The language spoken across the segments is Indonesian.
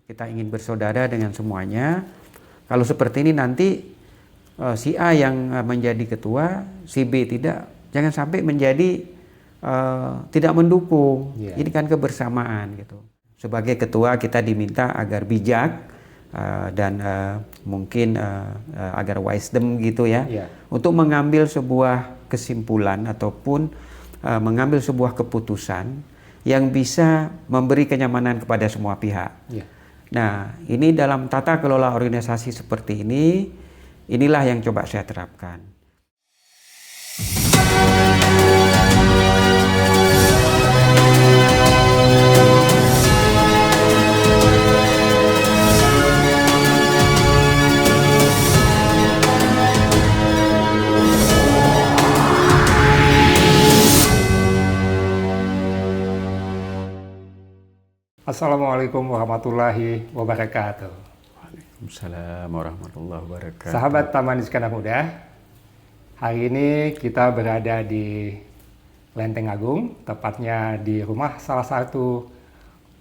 Kita ingin bersaudara dengan semuanya. Kalau seperti ini nanti si A yang menjadi ketua, si B tidak, jangan sampai menjadi tidak mendukung. Ini kan kebersamaan gitu. Sebagai ketua kita diminta agar bijak dan mungkin agar wisdom gitu ya, untuk mengambil sebuah kesimpulan ataupun mengambil sebuah keputusan yang bisa memberi kenyamanan kepada semua pihak. Nah, ini dalam tata kelola organisasi seperti ini, inilah yang coba saya terapkan. Assalamualaikum warahmatullahi wabarakatuh. Waalaikumsalam warahmatullahi wabarakatuh. Sahabat Taman Iskandar Muda, hari ini kita berada di Lenteng Agung, tepatnya di rumah salah satu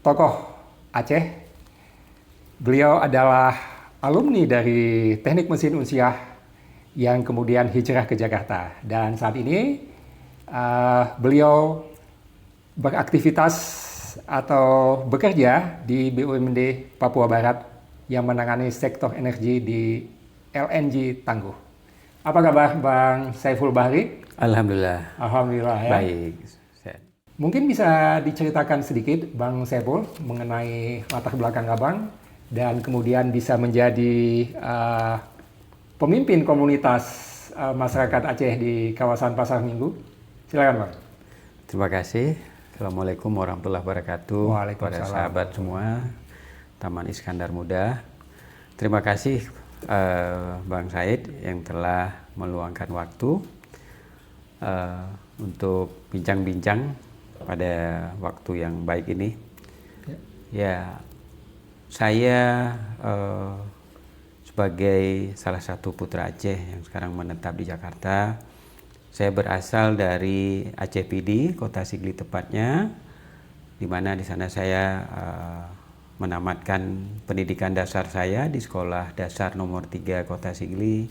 tokoh Aceh. Beliau adalah alumni dari Teknik Mesin Unsiah yang kemudian hijrah ke Jakarta. Dan saat ini beliau beraktivitas atau bekerja di BUMD Papua Barat yang menangani sektor energi di LNG Tangguh. Apa kabar Bang Saiful Bahri? Alhamdulillah. Alhamdulillah ya. Baik. Mungkin bisa diceritakan sedikit Bang Saiful mengenai latar belakang Abang dan kemudian bisa menjadi pemimpin komunitas masyarakat Aceh di kawasan Pasar Minggu. Silakan Bang. Terima kasih. Assalamualaikum warahmatullahi wabarakatuh. Para sahabat semua Taman Iskandar Muda. Terima kasih Bang Said yang telah meluangkan waktu untuk bincang-bincang pada waktu yang baik ini. Ya, saya sebagai salah satu putra Aceh yang sekarang menetap di Jakarta. Saya berasal dari Aceh Pidi, Kota Sigli tepatnya, di mana di sana saya menamatkan pendidikan dasar saya di Sekolah Dasar Nomor 3 Kota Sigli,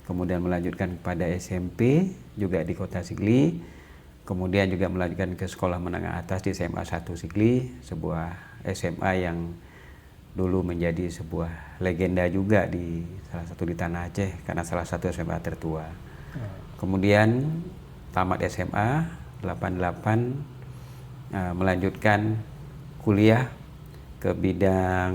kemudian melanjutkan kepada SMP juga di Kota Sigli, kemudian juga melanjutkan ke Sekolah Menengah Atas di SMA 1 Sigli, sebuah SMA yang dulu menjadi sebuah legenda juga di salah satu di Tanah Aceh karena salah satu SMA tertua. Kemudian tamat SMA 88, melanjutkan kuliah ke bidang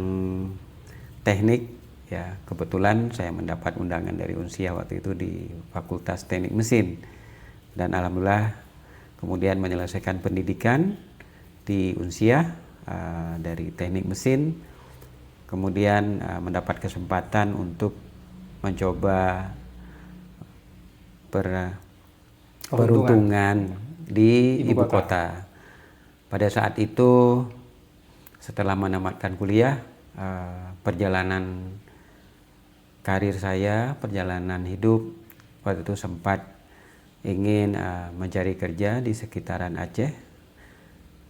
teknik. Ya, kebetulan saya mendapat undangan dari Unsiah waktu itu di Fakultas Teknik Mesin. Dan alhamdulillah kemudian menyelesaikan pendidikan di Unsiah dari Teknik Mesin. Kemudian mendapat kesempatan untuk mencoba peruntungan di ibu kota. Pada saat itu setelah menamatkan kuliah, perjalanan karir saya, perjalanan hidup waktu itu sempat ingin mencari kerja di sekitaran Aceh.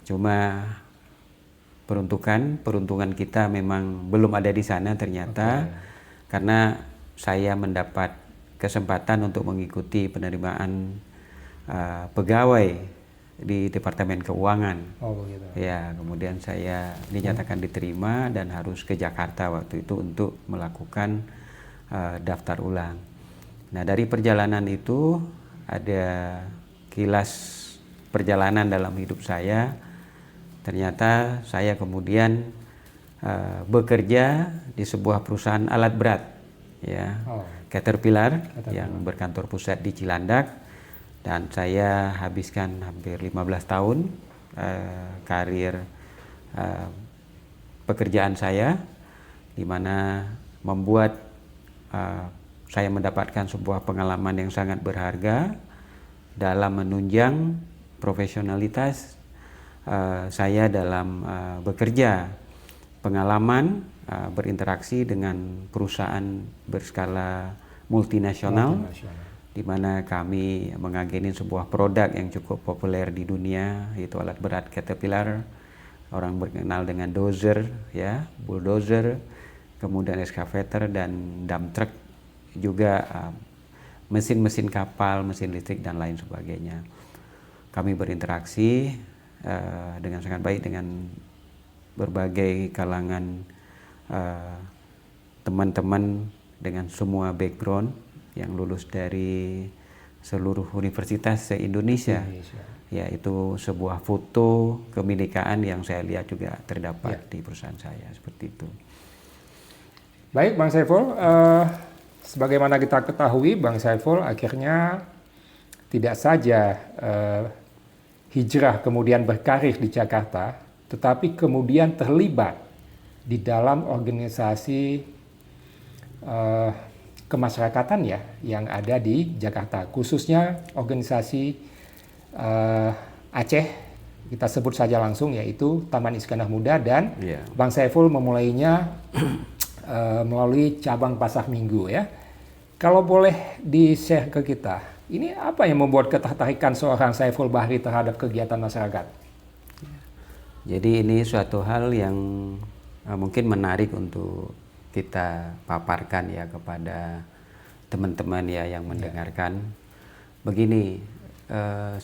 Cuma peruntungan kita memang belum ada di sana ternyata, karena saya mendapat kesempatan untuk mengikuti penerimaan pegawai di Departemen Keuangan. Ya, kemudian saya dinyatakan diterima dan harus ke Jakarta waktu itu untuk melakukan daftar ulang. Nah, dari perjalanan itu ada kilas perjalanan dalam hidup saya. Ternyata saya kemudian bekerja di sebuah perusahaan alat berat, ya. Caterpillar yang berkantor pusat di Cilandak, dan saya habiskan hampir 15 tahun karir pekerjaan saya, di mana membuat saya mendapatkan sebuah pengalaman yang sangat berharga dalam menunjang profesionalitas saya dalam bekerja, pengalaman berinteraksi dengan perusahaan berskala multinasional, di mana kami mengageni sebuah produk yang cukup populer di dunia, yaitu alat berat Caterpillar, orang berkenal dengan dozer, ya, bulldozer, kemudian excavator dan dump truck, juga mesin-mesin kapal, mesin listrik dan lain sebagainya. Kami berinteraksi dengan sangat baik dengan berbagai kalangan teman-teman dengan semua background yang lulus dari seluruh universitas se-Indonesia. Yaitu sebuah foto kebinikaan yang saya lihat juga terdapat di perusahaan saya, seperti itu. Baik, Bang Saiful, sebagaimana kita ketahui, Bang Saiful akhirnya tidak saja hijrah kemudian berkarir di Jakarta, tetapi kemudian terlibat di dalam organisasi kemasyarakatan ya yang ada di Jakarta, khususnya organisasi Aceh, kita sebut saja langsung, yaitu Taman Iskandar Muda, dan Bang Saiful memulainya melalui cabang Pasar Minggu ya. Kalau boleh di-share ke kita, ini apa yang membuat ketertarikan seorang Saiful Bahri terhadap kegiatan masyarakat? Jadi ini suatu hal yang mungkin menarik untuk kita paparkan ya kepada teman-teman ya yang mendengarkan. Begini,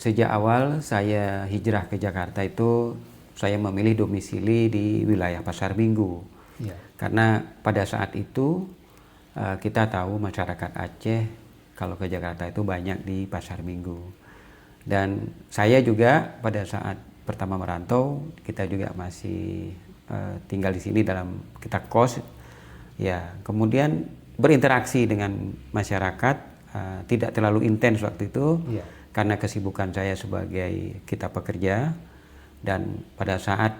sejak awal saya hijrah ke Jakarta itu saya memilih domisili di wilayah Pasar Minggu. Karena pada saat itu kita tahu masyarakat Aceh kalau ke Jakarta itu banyak di Pasar Minggu. Dan saya juga pada saat pertama merantau, kita juga masih tinggal di sini dalam kita kos. Ya, kemudian berinteraksi dengan masyarakat tidak terlalu intens waktu itu. Karena kesibukan saya sebagai kita pekerja, dan pada saat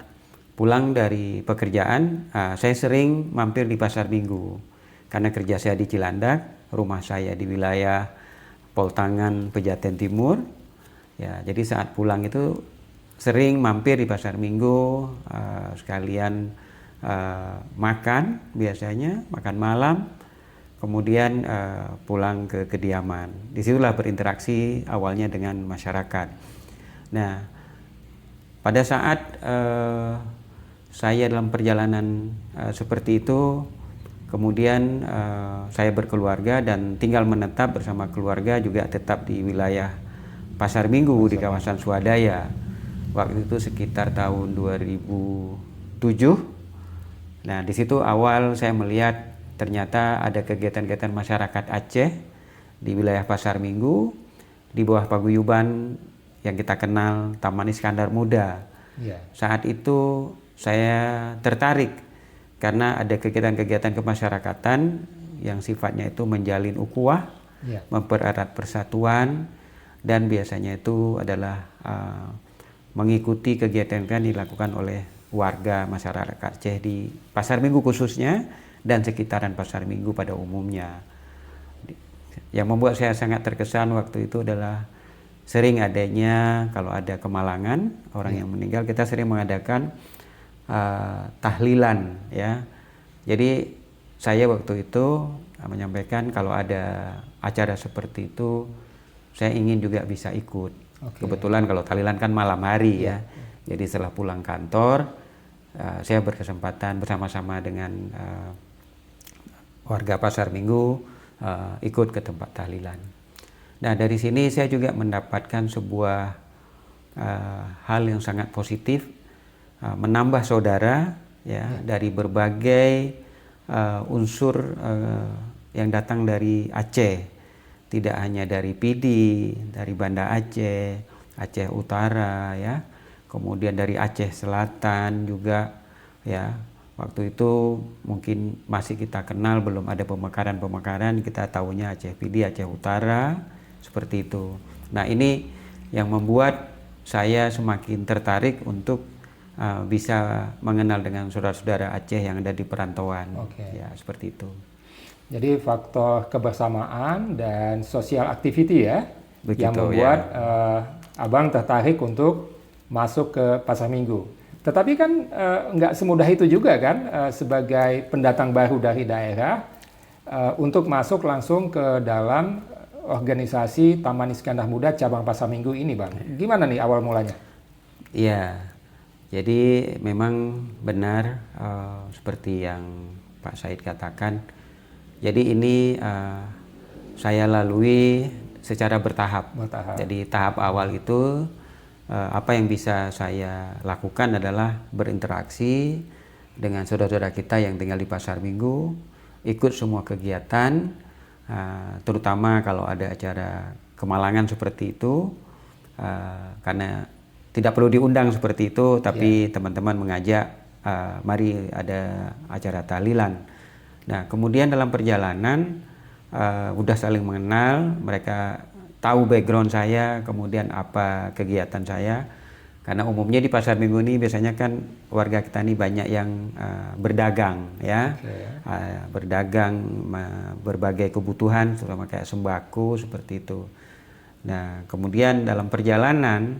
pulang dari pekerjaan saya sering mampir di Pasar Minggu karena kerja saya di Cilandak, rumah saya di wilayah Poltangan, Pejaten Timur ya. Jadi saat pulang itu sering mampir di Pasar Minggu, sekalian makan, biasanya makan malam, kemudian pulang ke kediaman. Disitulah berinteraksi awalnya dengan masyarakat. Nah, pada saat saya dalam perjalanan seperti itu, kemudian saya berkeluarga dan tinggal menetap bersama keluarga juga tetap di wilayah Pasar Minggu di kawasan Swadaya. Waktu itu sekitar tahun 2007. Nah, di situ awal saya melihat ternyata ada kegiatan-kegiatan masyarakat Aceh di wilayah Pasar Minggu di bawah paguyuban yang kita kenal Taman Iskandar Muda. Saat itu saya tertarik karena ada kegiatan-kegiatan kemasyarakatan yang sifatnya itu menjalin ukhuwah, mempererat persatuan, dan biasanya itu adalah mengikuti kegiatan yang dilakukan oleh warga masyarakat Aceh di Pasar Minggu khususnya dan sekitaran Pasar Minggu pada umumnya. Yang membuat saya sangat terkesan waktu itu adalah sering adanya kalau ada kemalangan orang yang meninggal, kita sering mengadakan tahlilan ya. Jadi saya waktu itu menyampaikan kalau ada acara seperti itu saya ingin juga bisa ikut. Kebetulan kalau tahlilan kan malam hari ya. Jadi setelah pulang kantor saya berkesempatan bersama-sama dengan warga Pasar Minggu ikut ke tempat tahlilan. Nah, dari sini saya juga mendapatkan sebuah hal yang sangat positif, menambah saudara ya dari berbagai unsur yang datang dari Aceh, tidak hanya dari Pidi, dari Banda Aceh, Aceh Utara ya, kemudian dari Aceh Selatan juga ya. Waktu itu mungkin masih kita kenal, belum ada pemekaran-pemekaran, kita tahunya Aceh Pidi, Aceh Utara, seperti itu. Nah, ini yang membuat saya semakin tertarik untuk bisa mengenal dengan saudara-saudara Aceh yang ada di perantauan. Ya, seperti itu. Jadi faktor kebersamaan dan social activity ya, begitu, yang membuat Abang tertarik untuk masuk ke Pasar Minggu. Tetapi kan nggak semudah itu juga kan sebagai pendatang baru dari daerah untuk masuk langsung ke dalam organisasi Taman Iskandar Muda cabang Pasar Minggu ini, Bang. Gimana nih awal mulanya? Iya, Jadi memang benar seperti yang Pak Said katakan. Jadi ini saya lalui secara bertahap. Jadi tahap awal itu apa yang bisa saya lakukan adalah berinteraksi dengan saudara-saudara kita yang tinggal di Pasar Minggu, ikut semua kegiatan, terutama kalau ada acara kemalangan seperti itu, karena tidak perlu diundang seperti itu, tapi teman-teman mengajak, mari ada acara tahlilan. Nah, kemudian dalam perjalanan udah saling mengenal, mereka tahu background saya, kemudian apa kegiatan saya. Karena umumnya di Pasar Minggu ini biasanya kan warga kita ini banyak yang berdagang, ya, berdagang berbagai kebutuhan, terutama kayak sembako seperti itu. Nah, kemudian dalam perjalanan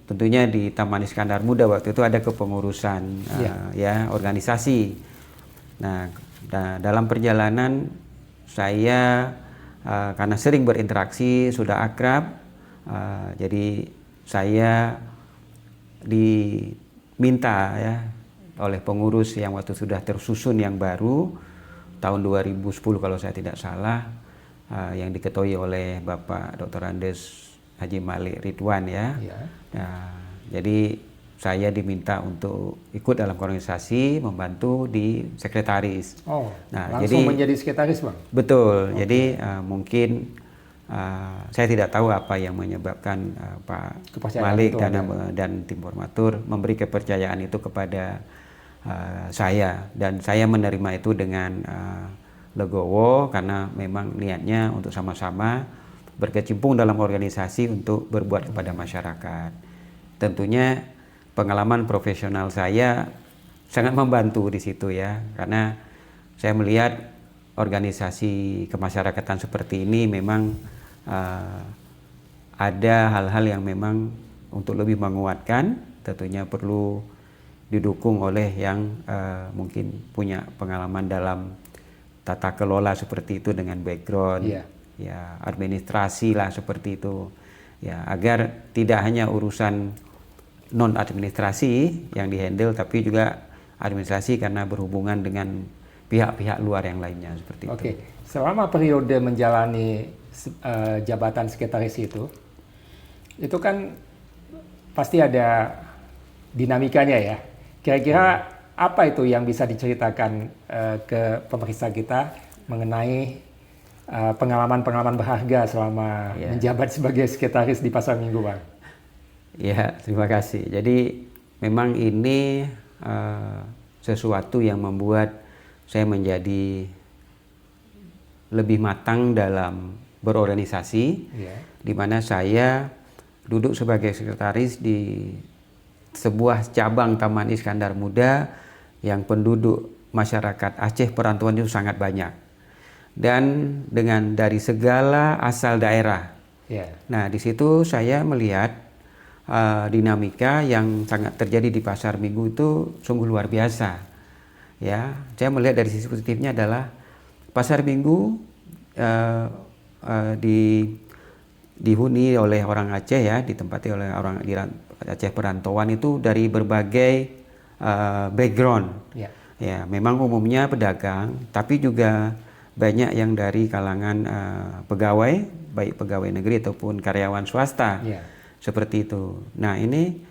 tentunya di Taman Iskandar Muda waktu itu ada kepengurusan ya organisasi. Nah, dalam perjalanan saya karena sering berinteraksi, sudah akrab, jadi saya diminta ya oleh pengurus yang waktu sudah tersusun yang baru tahun 2010 kalau saya tidak salah, yang diketuai oleh Bapak Dr. Andes Haji Malik Ridwan ya. Nah, jadi saya diminta untuk ikut dalam organisasi, membantu di sekretaris. Nah, langsung menjadi sekretaris, Bang? Betul. Jadi mungkin saya tidak tahu apa yang menyebabkan Pak Malik dan tim formatur memberi kepercayaan itu kepada saya, dan saya menerima itu dengan legowo karena memang niatnya untuk sama-sama berkecimpung dalam organisasi untuk berbuat kepada masyarakat. Tentunya pengalaman profesional saya sangat membantu di situ ya, karena saya melihat organisasi kemasyarakatan seperti ini memang ada hal-hal yang memang untuk lebih menguatkan, tentunya perlu didukung oleh yang mungkin punya pengalaman dalam tata kelola seperti itu dengan background ya administrasi lah seperti itu ya, agar tidak hanya urusan non administrasi yang dihandle, tapi juga administrasi karena berhubungan dengan pihak-pihak luar yang lainnya seperti itu. Oke, selama periode menjalani jabatan sekretaris itu kan pasti ada dinamikanya ya. Kira-kira apa itu yang bisa diceritakan ke pemirsa kita mengenai pengalaman-pengalaman berharga selama menjabat sebagai sekretaris di Pasar Minggu, Bang? Ya, terima kasih. Jadi memang ini sesuatu yang membuat saya menjadi lebih matang dalam berorganisasi, di mana saya duduk sebagai sekretaris di sebuah cabang Taman Iskandar Muda yang penduduk masyarakat Aceh perantauan itu sangat banyak. Dan dengan dari segala asal daerah. Nah, di situ saya melihat dinamika yang sangat terjadi di Pasar Minggu itu sungguh luar biasa. Ya, saya melihat dari sisi positifnya adalah Pasar Minggu dihuni oleh orang Aceh ya, ditempati oleh orang di Aceh perantauan itu dari berbagai background. Ya, memang umumnya pedagang, tapi juga banyak yang dari kalangan pegawai, baik pegawai negeri ataupun karyawan swasta, seperti itu. Nah, ini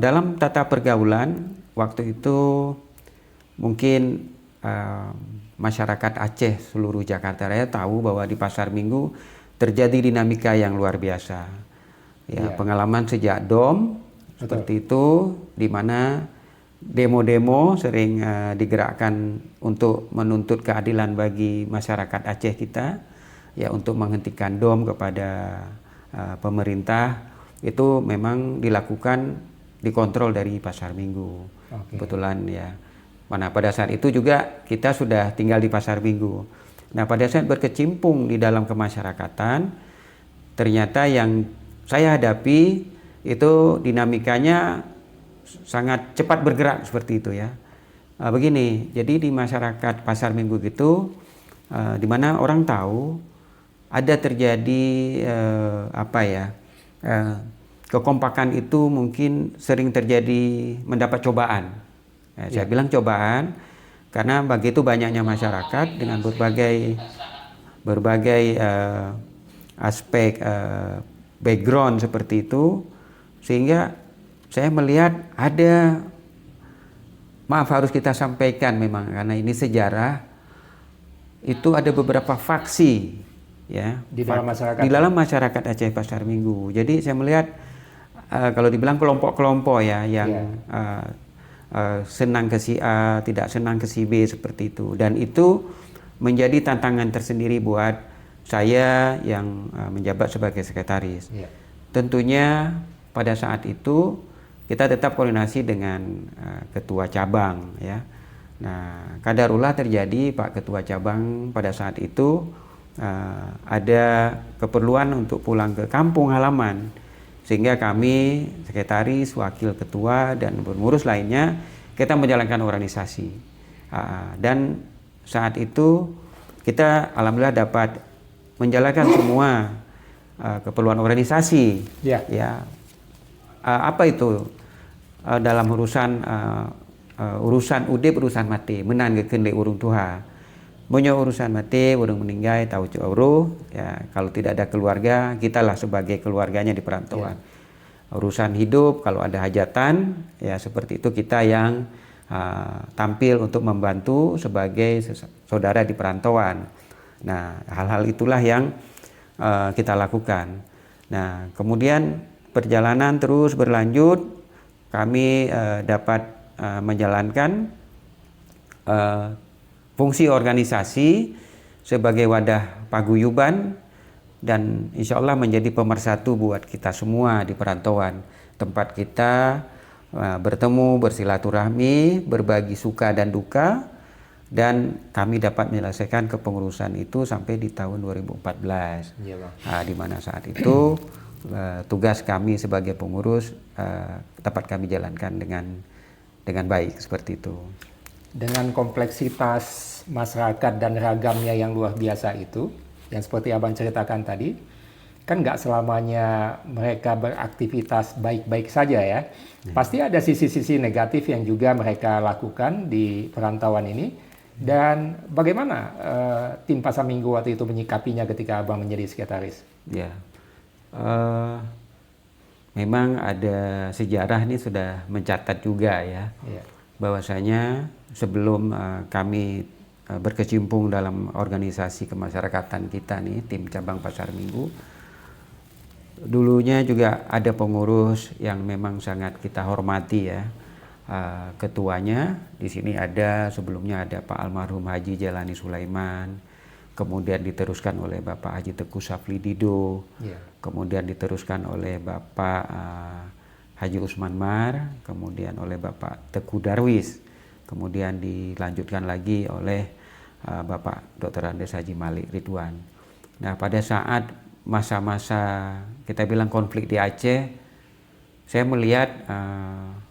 dalam tata pergaulan waktu itu mungkin masyarakat Aceh seluruh Jakarta Raya tahu bahwa di Pasar Minggu terjadi dinamika yang luar biasa. Ya, pengalaman sejak DOM seperti itu, di mana demo-demo sering digerakkan untuk menuntut keadilan bagi masyarakat Aceh kita, ya, untuk menghentikan DOM kepada pemerintah, itu memang dilakukan, dikontrol dari Pasar Minggu. Kebetulan ya, mana pada saat itu juga kita sudah tinggal di Pasar Minggu. Nah, pada saat berkecimpung di dalam kemasyarakatan, ternyata yang saya hadapi itu dinamikanya sangat cepat bergerak seperti itu ya. Begini, jadi di masyarakat Pasar Minggu gitu, di mana orang tahu ada terjadi kekompakan itu mungkin sering terjadi mendapat cobaan. Saya bilang cobaan karena begitu banyaknya masyarakat dengan berbagai aspek background seperti itu, sehingga saya melihat ada, maaf harus kita sampaikan memang karena ini sejarah, itu ada beberapa faksi ya di dalam masyarakat Aceh Pasar Minggu. Jadi saya melihat kalau dibilang kelompok-kelompok ya yang senang ke si A, tidak senang ke si B seperti itu, dan itu menjadi tantangan tersendiri buat saya yang menjabat sebagai sekretaris. Tentunya pada saat itu kita tetap koordinasi dengan ketua cabang ya. Nah, kadarullah terjadi Pak Ketua Cabang pada saat itu ada keperluan untuk pulang ke kampung halaman, sehingga kami sekretaris, wakil ketua dan pengurus lainnya kita menjalankan organisasi. Dan saat itu kita alhamdulillah dapat menjalankan semua keperluan organisasi. Ya, apa itu dalam urusan udip, urusan mati, menan gekende urung tuha. Punya urusan mati, urung meninggal, tahu curu. Ya, kalau tidak ada keluarga, kitalah sebagai keluarganya di perantauan. Urusan hidup, kalau ada hajatan, ya seperti itu kita yang tampil untuk membantu sebagai saudara di perantauan. Nah, hal-hal itulah yang kita lakukan. Nah, kemudian perjalanan terus berlanjut, kami dapat menjalankan fungsi organisasi sebagai wadah paguyuban dan insya Allah menjadi pemersatu buat kita semua di perantauan, tempat kita bertemu, bersilaturahmi, berbagi suka dan duka, dan kami dapat menyelesaikan kepengurusan itu sampai di tahun 2014. Di mana saat itu tugas kami sebagai pengurus dapat kami jalankan dengan baik seperti itu. Dengan kompleksitas masyarakat dan ragamnya yang luar biasa itu, yang seperti Abang ceritakan tadi, kan nggak selamanya mereka beraktivitas baik-baik saja ya. Pasti ada sisi-sisi negatif yang juga mereka lakukan di perantauan ini. Dan bagaimana tim Pasar Minggu waktu itu menyikapinya ketika Abang menjadi sekretaris? Ya, memang ada sejarah ini sudah mencatat juga ya. Bahwasanya sebelum kami berkecimpung dalam organisasi kemasyarakatan kita nih, tim cabang Pasar Minggu, dulunya juga ada pengurus yang memang sangat kita hormati ya. Ketuanya di sini ada, sebelumnya ada Pak almarhum Haji Jalani Sulaiman, kemudian diteruskan oleh Bapak Haji Teguh Safli Dido, kemudian diteruskan oleh Bapak Haji Usman Mar, kemudian oleh Bapak Teguh Darwis, kemudian dilanjutkan lagi oleh Bapak Dr. Andes Haji Malik Ridwan. Nah, pada saat masa-masa kita bilang konflik di Aceh, saya melihat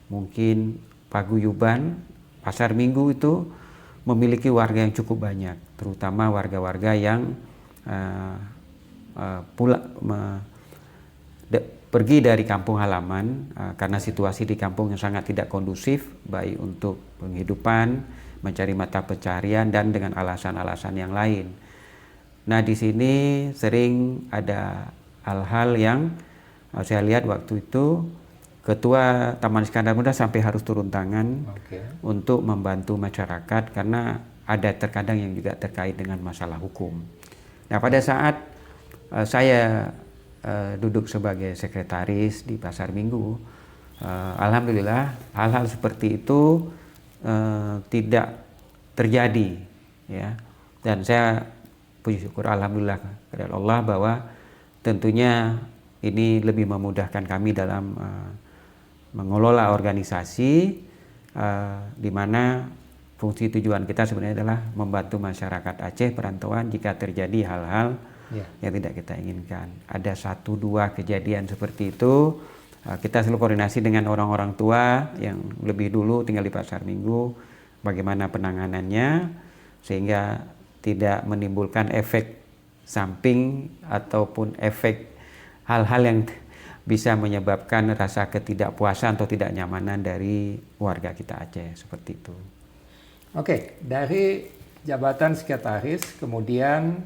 mungkin paguyuban Pasar Minggu itu memiliki warga yang cukup banyak, terutama warga-warga yang pergi dari kampung halaman karena situasi di kampung yang sangat tidak kondusif, baik untuk penghidupan, mencari mata pencarian, dan dengan alasan-alasan yang lain. Nah, di sini sering ada hal-hal yang saya lihat waktu itu Ketua Taman Iskandar Muda sampai harus turun tangan untuk membantu masyarakat karena ada terkadang yang juga terkait dengan masalah hukum. Nah, pada saat saya duduk sebagai sekretaris di Pasar Minggu, alhamdulillah hal-hal seperti itu tidak terjadi ya. Dan saya puji syukur alhamdulillah kepada Allah bahwa tentunya ini lebih memudahkan kami dalam mengelola organisasi di mana fungsi tujuan kita sebenarnya adalah membantu masyarakat Aceh perantauan jika terjadi hal-hal yang tidak kita inginkan. Ada 1-2 kejadian seperti itu, kita selalu koordinasi dengan orang-orang tua yang lebih dulu tinggal di Pasar Minggu, bagaimana penanganannya sehingga tidak menimbulkan efek samping ataupun efek hal-hal yang bisa menyebabkan rasa ketidakpuasan atau tidak nyamanan dari warga kita Aceh, seperti itu. Oke, dari jabatan sekretaris kemudian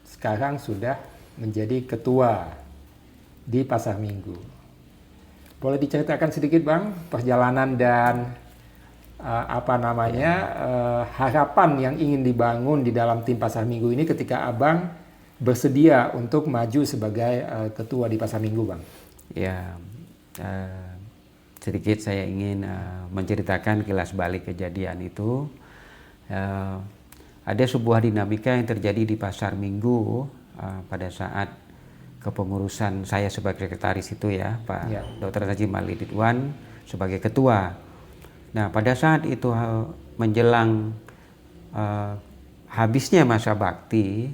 sekarang sudah menjadi ketua di Pasar Minggu. Boleh diceritakan sedikit Bang perjalanan dan harapan yang ingin dibangun di dalam tim Pasar Minggu ini ketika Abang bersedia untuk maju sebagai ketua di Pasar Minggu, Bang? Ya, sedikit saya ingin menceritakan kilas balik kejadian itu. Ada sebuah dinamika yang terjadi di Pasar Minggu pada saat kepengurusan saya sebagai sekretaris itu ya, Pak Dr. Haji Malik Ridwan sebagai ketua. Nah, pada saat itu menjelang habisnya masa bakti,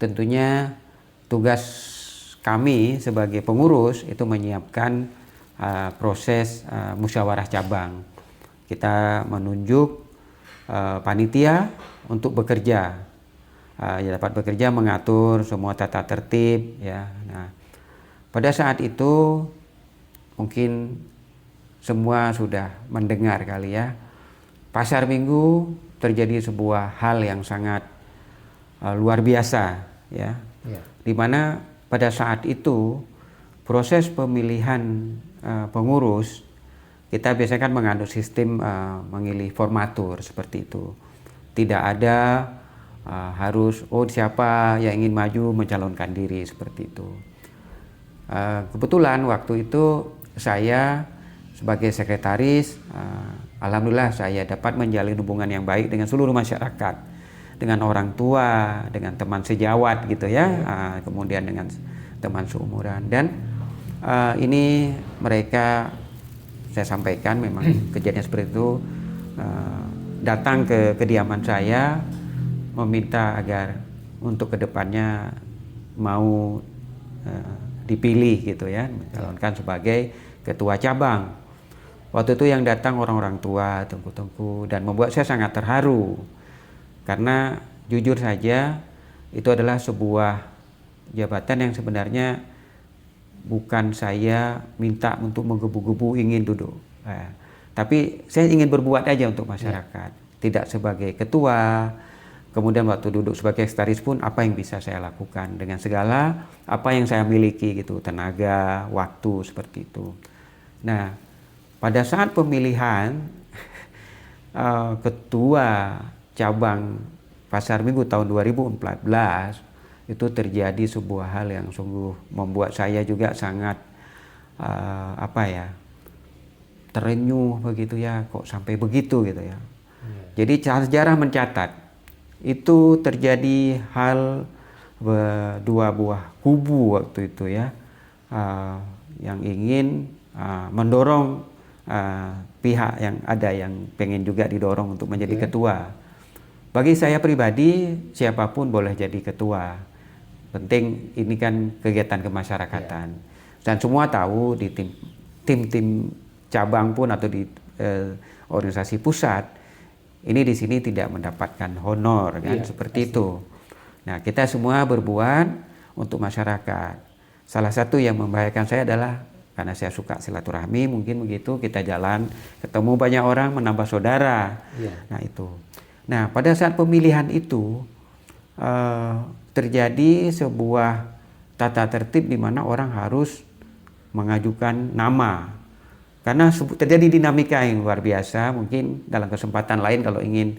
tentunya tugas kami sebagai pengurus itu menyiapkan proses musyawarah cabang. Kita menunjuk panitia untuk bekerja, dapat bekerja mengatur semua tata tertib ya. Nah, pada saat itu mungkin semua sudah mendengar kali ya, Pasar Minggu terjadi sebuah hal yang sangat luar biasa ya, di mana pada saat itu proses pemilihan pengurus kita biasanya kan mengandung sistem memilih formatur seperti itu. Tidak ada harus siapa yang ingin maju mencalonkan diri seperti itu. Kebetulan waktu itu saya sebagai sekretaris, alhamdulillah saya dapat menjalin hubungan yang baik dengan seluruh masyarakat, dengan orang tua, dengan teman sejawat gitu ya, kemudian dengan teman seumuran. Dan ini mereka, saya sampaikan memang kejadian seperti itu, datang ke kediaman saya meminta agar untuk kedepannya mau dipilih gitu ya, mencalonkan sebagai ketua cabang. Waktu itu yang datang orang-orang tua, tengku-tengku, dan membuat saya sangat terharu. Karena jujur saja itu adalah sebuah jabatan yang sebenarnya bukan saya minta untuk menggebu-gebu ingin duduk. Tapi saya ingin berbuat aja untuk masyarakat. Tidak sebagai ketua, kemudian waktu duduk sebagai sekretaris pun apa yang bisa saya lakukan dengan segala apa yang saya miliki gitu, tenaga, waktu, seperti itu. Nah, pada saat pemilihan ketua cabang Pasar Minggu tahun 2014 itu terjadi sebuah hal yang sungguh membuat saya juga sangat terenyuh begitu ya, kok sampai begitu gitu ya. Jadi sejarah mencatat itu terjadi hal dua buah kubu waktu itu ya, yang ingin mendorong pihak yang ada yang pengen juga didorong untuk menjadi ketua. Bagi saya pribadi, siapapun boleh jadi ketua. Penting ini kan kegiatan kemasyarakatan. Dan semua tahu di tim-tim cabang pun atau di organisasi pusat, ini di sini tidak mendapatkan honor kan, seperti itu. Nah, kita semua berbuat untuk masyarakat. Salah satu yang membahayakan saya adalah karena saya suka silaturahmi, mungkin begitu, kita jalan, ketemu banyak orang, menambah saudara. Nah itu. Nah pada saat pemilihan itu terjadi sebuah tata tertib di mana orang harus mengajukan nama. Karena terjadi dinamika yang luar biasa, mungkin dalam kesempatan lain kalau ingin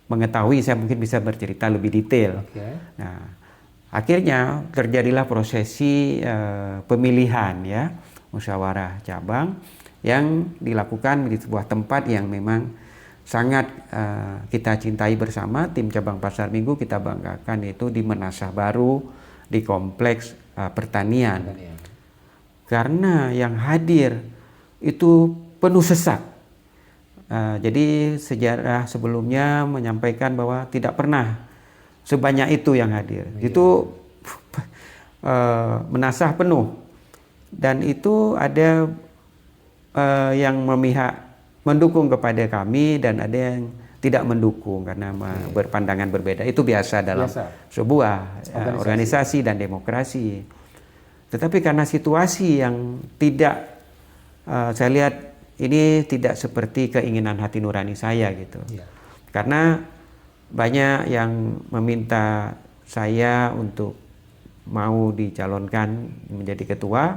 mengetahui, saya mungkin bisa bercerita lebih detail. Nah, akhirnya terjadilah prosesi pemilihan ya, musyawarah cabang yang dilakukan di sebuah tempat yang memang sangat kita cintai bersama, tim cabang Pasar Minggu kita banggakan, itu di Menasah Baru di kompleks pertanian. Karena yang hadir itu penuh sesak. Jadi sejarah sebelumnya menyampaikan bahwa tidak pernah sebanyak itu yang hadir. Itu Menasah penuh. Dan itu ada yang memihak mendukung kepada kami dan ada yang tidak mendukung karena berpandangan berbeda. Itu biasa dalam sebuah organisasi dan demokrasi. Tetapi karena situasi yang tidak saya lihat ini tidak seperti keinginan hati nurani saya gitu. Karena banyak yang meminta saya untuk mau dicalonkan menjadi ketua,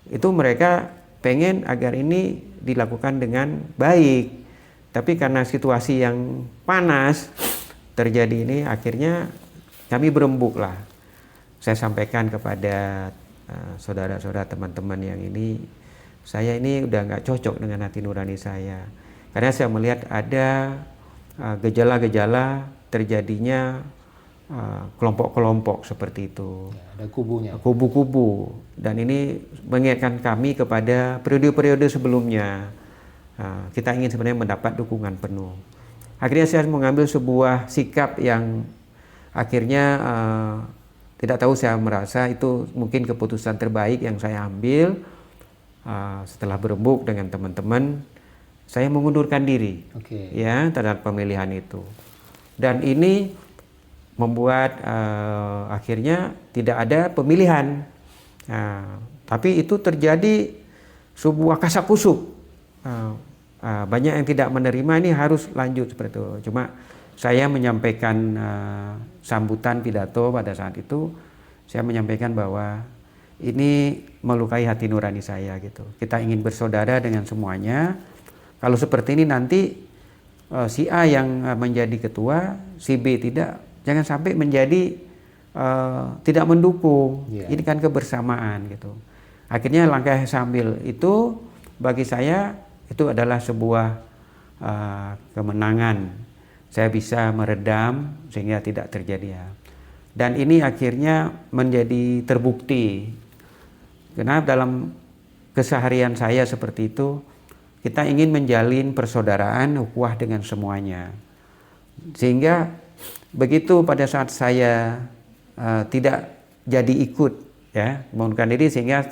itu mereka pengen agar ini dilakukan dengan baik. Tapi karena situasi yang panas terjadi ini, akhirnya kami berembuk lah. Saya sampaikan kepada saudara-saudara teman-teman yang ini, saya ini udah nggak cocok dengan hati nurani saya. Karena saya melihat ada gejala-gejala terjadinya kelompok-kelompok seperti itu. Ada kubunya. Kubu-kubu. Dan ini mengingatkan kami kepada periode-periode sebelumnya. Kita ingin sebenarnya mendapat dukungan penuh. Akhirnya saya mengambil sebuah sikap yang akhirnya tidak tahu, saya merasa itu mungkin keputusan terbaik yang saya ambil. Setelah berembuk dengan teman-teman, saya mengundurkan diri ya terhadap pemilihan itu. Dan ini membuat akhirnya tidak ada pemilihan. Tapi itu terjadi sebuah kasak-kusuk. Banyak yang tidak menerima, ini harus lanjut seperti itu. Cuma saya menyampaikan sambutan pidato pada saat itu, saya menyampaikan bahwa ini melukai hati nurani saya gitu. Kita ingin bersaudara dengan semuanya. Kalau seperti ini nanti si A yang menjadi ketua, si B tidak, jangan sampai menjadi tidak mendukung. Ini kan kebersamaan gitu. Akhirnya langkah yang sambil itu bagi saya itu adalah sebuah kemenangan. Saya bisa meredam sehingga tidak terjadi ya. Dan ini akhirnya menjadi terbukti. Karena dalam keseharian saya seperti itu, kita ingin menjalin persaudaraan, ukhuwah dengan semuanya. Sehingga begitu pada saat saya tidak jadi ikut ya mengundurkan diri, sehingga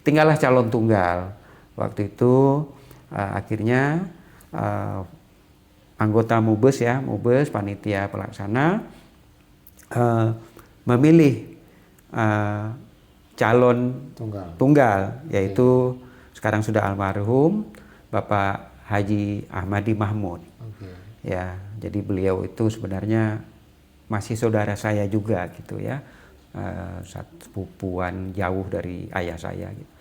tinggallah calon tunggal. Waktu itu akhirnya anggota MUBES ya, MUBES panitia pelaksana memilih calon tunggal yaitu sekarang sudah almarhum Bapak Haji Ahmadi Mahmud. Ya, jadi beliau itu sebenarnya masih saudara saya juga gitu ya, sepupuan jauh dari ayah saya gitu.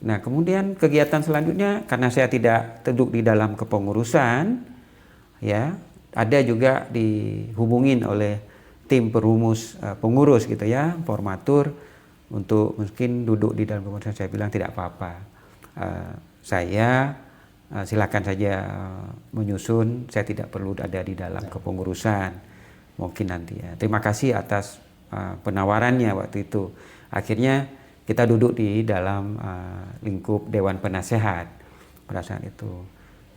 Nah, kemudian kegiatan selanjutnya karena saya tidak duduk di dalam kepengurusan ya, ada juga dihubungin oleh tim perumus pengurus gitu ya, formatur untuk mungkin duduk di dalam kepengurusan. Saya bilang tidak apa-apa, saya silakan saja menyusun, saya tidak perlu ada di dalam kepengurusan mungkin nanti ya. Terima kasih atas penawarannya waktu itu. Akhirnya kita duduk di dalam lingkup Dewan Penasehat pada saat itu.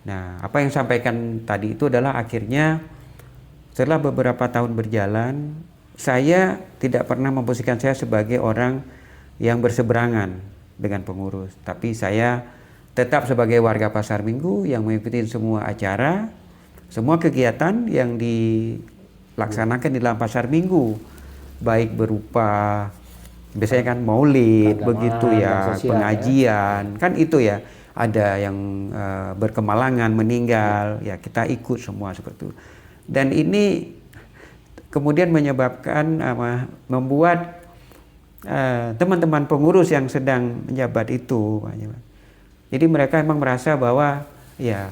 Nah, apa yang sampaikan tadi itu adalah akhirnya setelah beberapa tahun berjalan, saya tidak pernah memposisikan saya sebagai orang yang berseberangan dengan pengurus, tapi saya tetap sebagai warga Pasar Minggu yang mengikuti semua acara, semua kegiatan yang dilaksanakan di dalam Pasar Minggu, baik berupa biasanya kan maulid begitu ya, pengajian ya. Kan itu ya, ada yang berkemalangan meninggal ya, kita ikut semua seperti itu. Dan ini kemudian menyebabkan membuat teman-teman pengurus yang sedang menjabat itu, jadi mereka memang merasa bahwa ya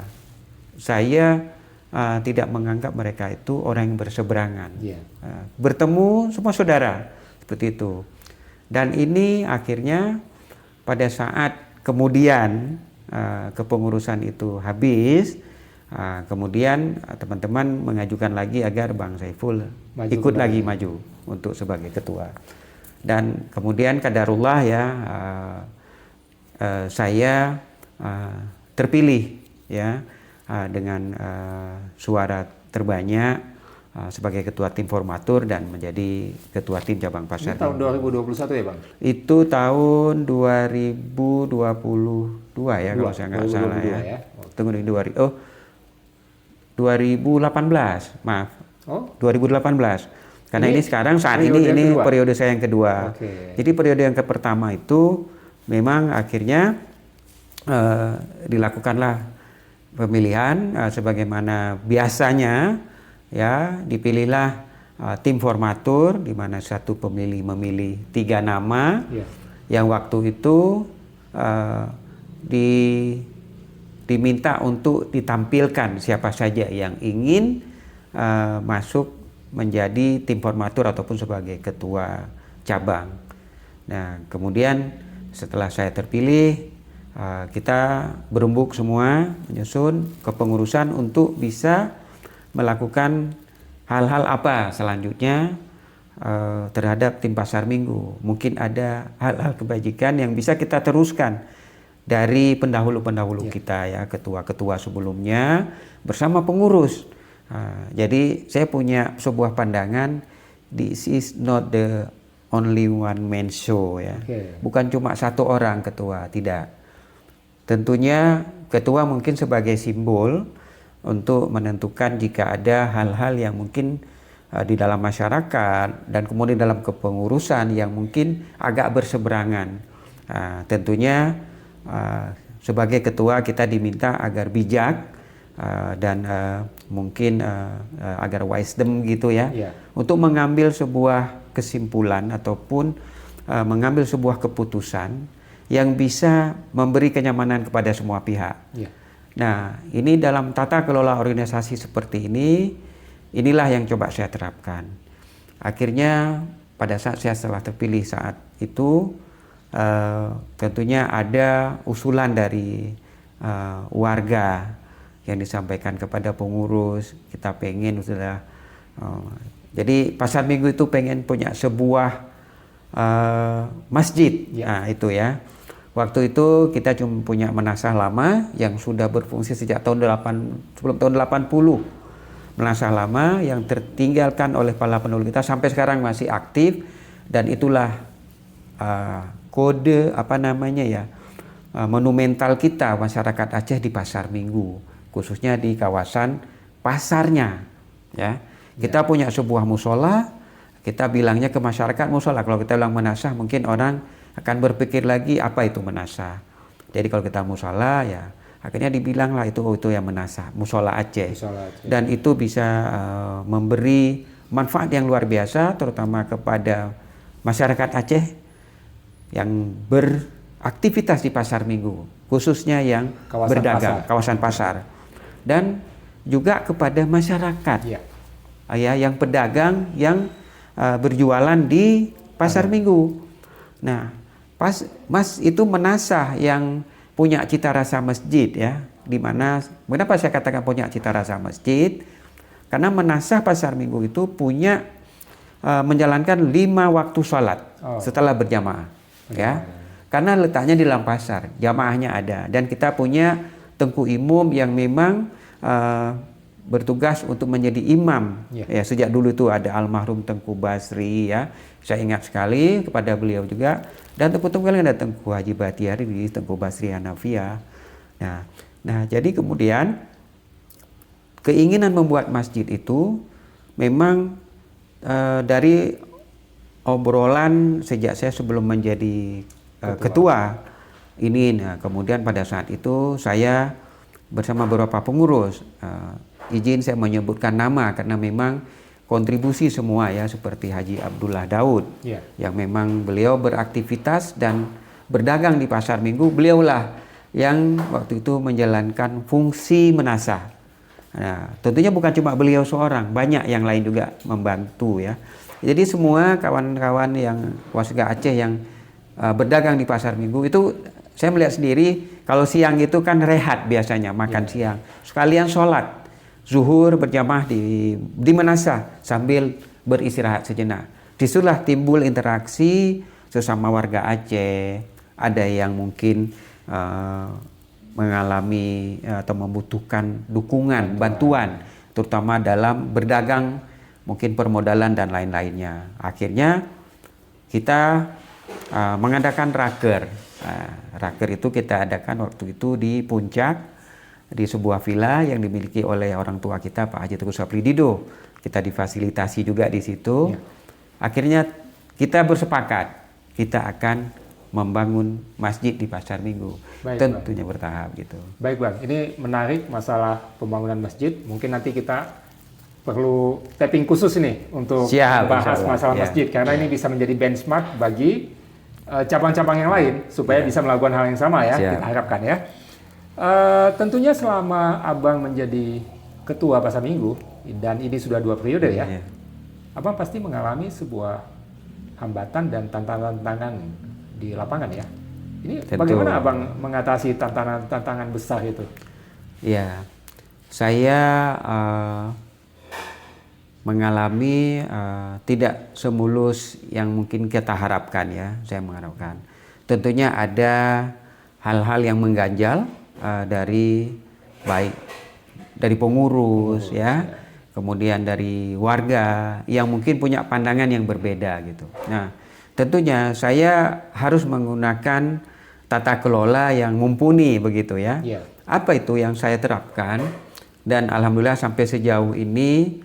saya tidak menganggap mereka itu orang yang berseberangan, bertemu semua saudara seperti itu. Dan ini akhirnya pada saat kemudian kepengurusan itu habis, kemudian teman-teman mengajukan lagi agar Bang Saiful ikut lagi maju untuk sebagai ketua. Dan kemudian qadarullah ya, saya terpilih ya dengan suara terbanyak sebagai ketua tim formatur dan menjadi ketua tim cabang Pasar. Ini tahun 2021 ya Bang? Itu tahun 2022 ya kalau saya nggak salah ya. Tunggu 2018, maaf. 2018. Karena ini sekarang saat periode ini kedua. periode saya yang kedua. Oke. Jadi periode yang pertama itu memang akhirnya dilakukanlah pemilihan sebagaimana biasanya, ya, dipilihlah tim formatur di mana satu pemilih memilih 3 nama Ya. yang waktu itu diminta untuk ditampilkan siapa saja yang ingin masuk menjadi tim formatur ataupun sebagai ketua cabang. Nah, kemudian setelah saya terpilih, kita berembuk semua menyusun kepengurusan untuk bisa melakukan hal-hal apa selanjutnya terhadap tim Pasar Minggu. Mungkin ada hal-hal kebajikan yang bisa kita teruskan dari pendahulu-pendahulu kita, ya, ketua-ketua sebelumnya bersama pengurus. Jadi saya punya sebuah pandangan, this is not the only one man show, ya. Bukan cuma satu orang ketua, tidak. Tentunya ketua mungkin sebagai simbol untuk menentukan jika ada hal-hal yang mungkin di dalam masyarakat dan kemudian dalam kepengurusan yang mungkin agak berseberangan. Tentunya sebagai ketua kita diminta agar bijak dan mungkin agar wisdom gitu, ya, untuk mengambil sebuah kesimpulan ataupun mengambil sebuah keputusan yang bisa memberi kenyamanan kepada semua pihak. Nah, ini dalam tata kelola organisasi seperti ini, inilah yang coba saya terapkan. Akhirnya pada saat saya setelah terpilih saat itu, tentunya ada usulan dari warga yang disampaikan kepada pengurus. Kita pengen sudah, jadi Pasar Minggu itu pengen punya sebuah masjid. Nah, itu, ya. Waktu itu kita cuma punya menasah lama yang sudah berfungsi sejak sebelum tahun 80. Menasah lama yang tertinggalkan oleh para pendahulu kita sampai sekarang masih aktif, dan itulah kode monumental kita masyarakat Aceh di Pasar Minggu, khususnya di kawasan pasarnya, ya. Kita punya sebuah musola, kita bilangnya ke masyarakat musola. Kalau kita bilang menasah, mungkin orang akan berpikir lagi apa itu menasah. Jadi kalau kita musola, ya, akhirnya dibilanglah itu yang menasah, musola Aceh. Dan itu bisa memberi manfaat yang luar biasa, terutama kepada masyarakat Aceh yang beraktivitas di Pasar Minggu, khususnya yang berdagang, kawasan pasar, dan juga kepada masyarakat, ya, yang pedagang yang berjualan di Pasar Minggu. Nah, Mas itu menasah yang punya cita rasa masjid, ya, dimana kenapa saya katakan punya cita rasa masjid, karena menasah Pasar Minggu itu punya menjalankan 5 waktu sholat setelah berjamaah, ya, karena letaknya di dalam pasar, jamaahnya ada, dan kita punya Tengku Imum yang memang bertugas untuk menjadi imam, ya, sejak dulu itu ada almarhum Tengku Basri, ya, saya ingat sekali kepada beliau juga, dan Tengku ada Tengku Haji Batiari, Tengku Basri Hanafiah. Nah, jadi kemudian keinginan membuat masjid itu memang dari obrolan sejak saya sebelum menjadi ketua ini. Nah, kemudian pada saat itu saya bersama beberapa pengurus, izin saya menyebutkan nama karena memang kontribusi semua, ya, seperti Haji Abdullah Daud, yang memang beliau beraktivitas dan berdagang di Pasar Minggu. Beliaulah yang waktu itu menjalankan fungsi menasah. Nah, tentunya bukan cuma beliau seorang, banyak yang lain juga membantu, ya. Jadi semua kawan-kawan yang warga Aceh yang berdagang di Pasar Minggu itu, saya melihat sendiri kalau siang itu kan rehat biasanya, makan siang, sekalian sholat zuhur berjamaah di menasah sambil beristirahat sejenak. Disitulah timbul interaksi sesama warga Aceh. Ada yang mungkin mengalami atau membutuhkan dukungan, bantuan, terutama dalam berdagang, mungkin permodalan dan lain-lainnya. Akhirnya kita mengadakan raker. Raker itu kita adakan waktu itu di Puncak, di sebuah villa yang dimiliki oleh orang tua kita, Pak Haji Teguh Sapri Dido. Kita difasilitasi juga di situ. akhirnya kita bersepakat kita akan membangun masjid di Pasar Minggu. Baik, tentunya bertahap gitu. Baik Bang, ini menarik masalah pembangunan masjid. Mungkin nanti kita perlu tapping khusus nih untuk bahas masalah masjid, karena ini bisa menjadi benchmark bagi cabang-cabang yang lain supaya bisa melakukan hal yang sama ya. Kita harapkan ya. Tentunya selama Abang menjadi ketua Pasar Minggu, dan ini sudah 2 periode ya, Abang pasti mengalami sebuah hambatan dan tantangan di lapangan ya. Ini bagaimana Abang mengatasi tantangan besar itu? Ya, saya mengalami tidak semulus yang mungkin kita harapkan ya. Saya mengharapkan tentunya ada hal-hal yang mengganjal dari pengurus ya, kemudian dari warga yang mungkin punya pandangan yang berbeda gitu. Nah, tentunya saya harus menggunakan tata kelola yang mumpuni begitu ya. Apa itu yang saya terapkan, dan alhamdulillah sampai sejauh ini